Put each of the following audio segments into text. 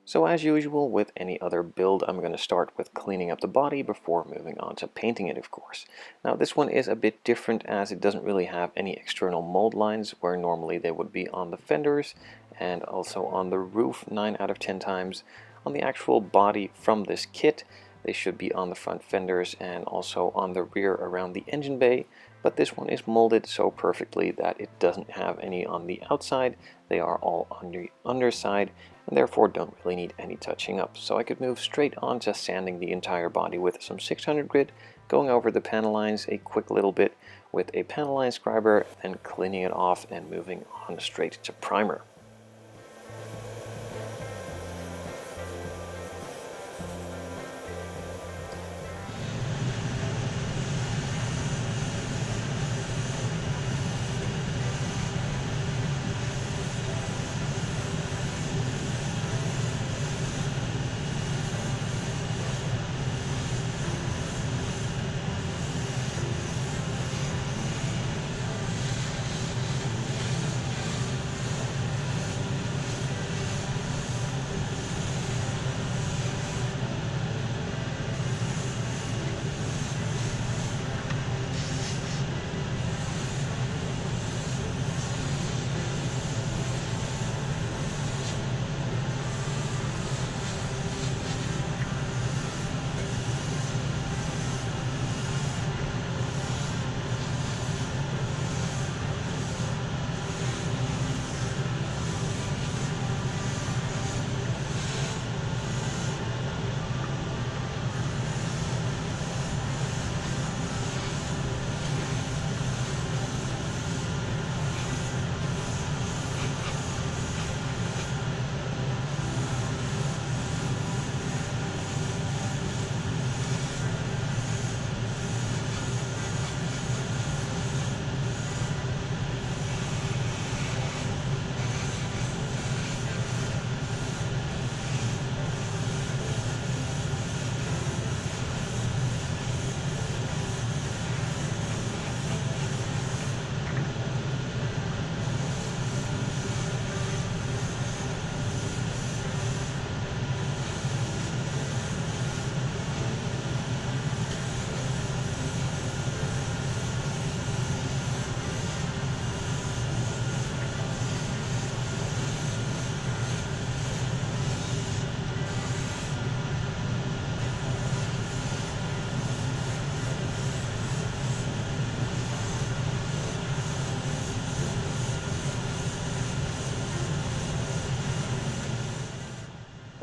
So as usual with any other build, I'm going to start with cleaning up the body before moving on to painting it, of course. Now this one is a bit different as it doesn't really have any external mold lines where normally they would be on the fenders and also on the roof 9 out of 10 times. On the actual body from this kit, they should be on the front fenders and also on the rear around the engine bay, but this one is molded so perfectly that it doesn't have any on the outside. They are all on the underside and therefore don't really need any touching up. So I could move straight on to sanding the entire body with some 600 grit, going over the panel lines a quick little bit with a Panelline scriber, and cleaning it off and moving on straight to primer.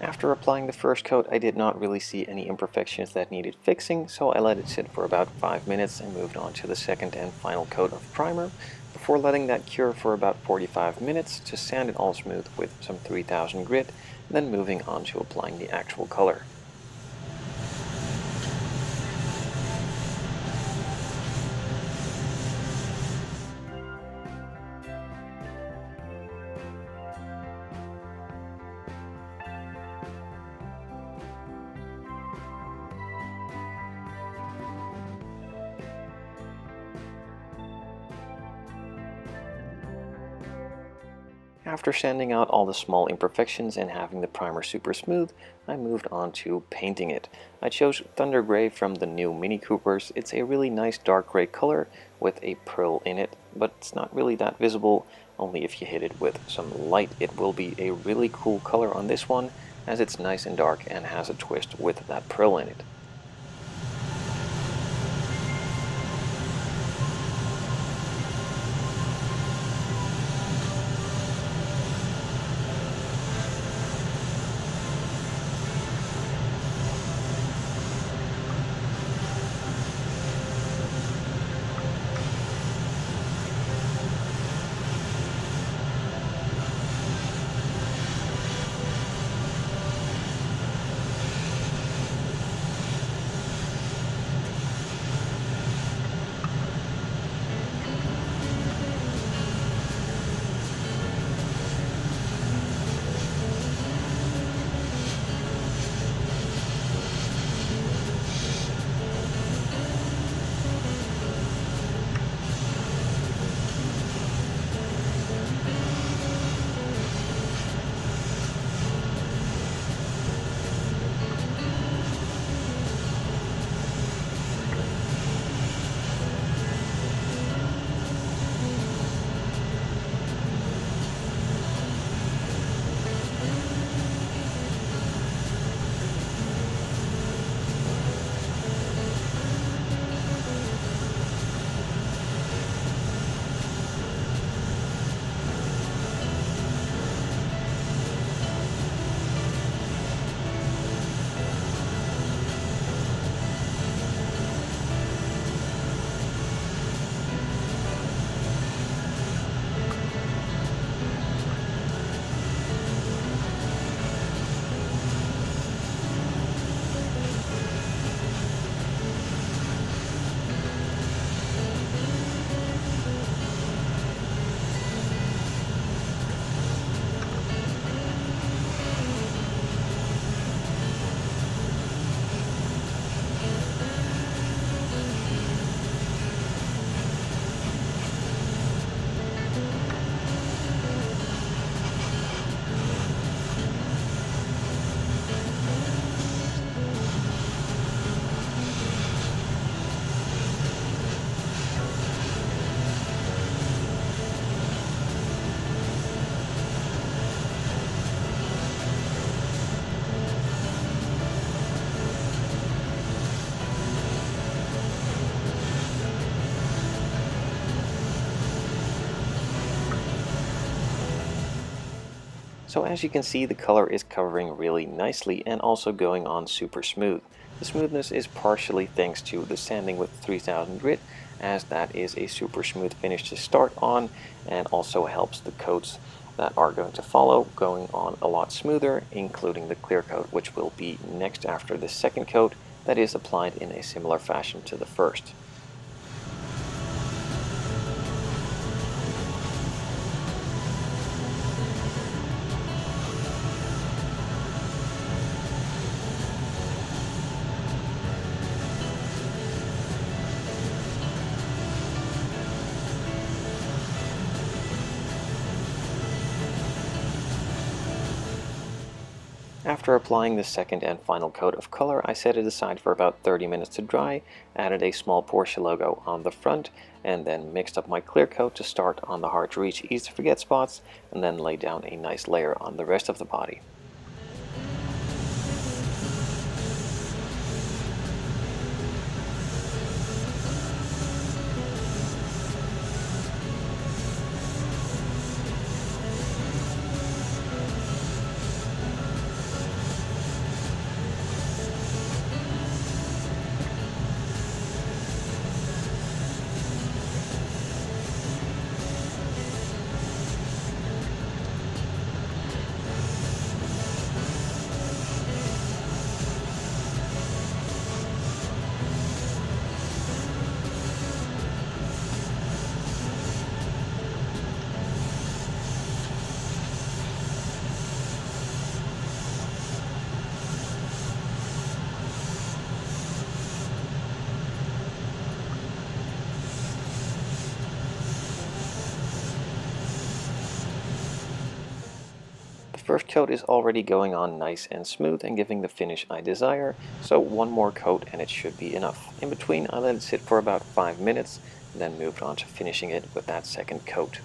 After applying the first coat, I did not really see any imperfections that needed fixing, so I let it sit for about 5 minutes and moved on to the second and final coat of primer, before letting that cure for about 45 minutes to sand it all smooth with some 3000 grit, and then moving on to applying the actual color. After sanding out all the small imperfections and having the primer super smooth, I moved on to painting it. I chose Thunder Gray from the new Mini Coopers. It's a really nice dark gray color with a pearl in it, but it's not really that visible. Only if you hit it with some light it will be a really cool color on this one, as it's nice and dark and has a twist with that pearl in it. So as you can see, the color is covering really nicely and also going on super smooth. The smoothness is partially thanks to the sanding with 3000 grit, as that is a super smooth finish to start on and also helps the coats that are going to follow going on a lot smoother, including the clear coat, which will be next after the second coat that is applied in a similar fashion to the first. After applying the second and final coat of color, I set it aside for about 30 minutes to dry, added a small Porsche logo on the front, and then mixed up my clear coat to start on the hard to reach, easy to forget spots, and then lay down a nice layer on the rest of the body. The first coat is already going on nice and smooth and giving the finish I desire, so one more coat and it should be enough. In between, I let it sit for about 5 minutes, and then moved on to finishing it with that second coat.